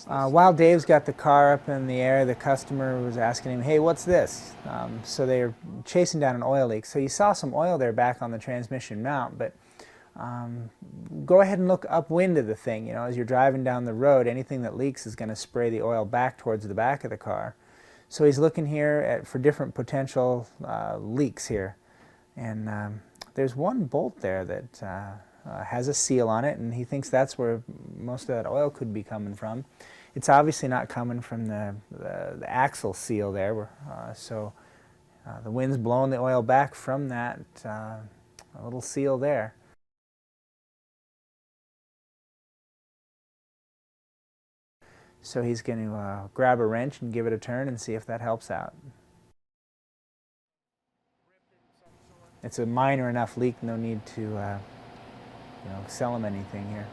While Dave's got the car up in the air, the customer was asking him, hey, what's this? So they were chasing down an oil leak. So you saw some oil there back on the transmission mount, but go ahead and look upwind of the thing. You know, as you're driving down the road, anything that leaks is going to spray the oil back towards the back of the car. So he's looking here for different potential leaks here. And there's one bolt there that has a seal on it, and he thinks that's where most of that oil could be coming from. It's obviously not coming from the axle seal there, so the wind's blowing the oil back from that little seal there. So he's going to grab a wrench and give it a turn and see if that helps out. It's a minor enough leak, no need to sell him anything here.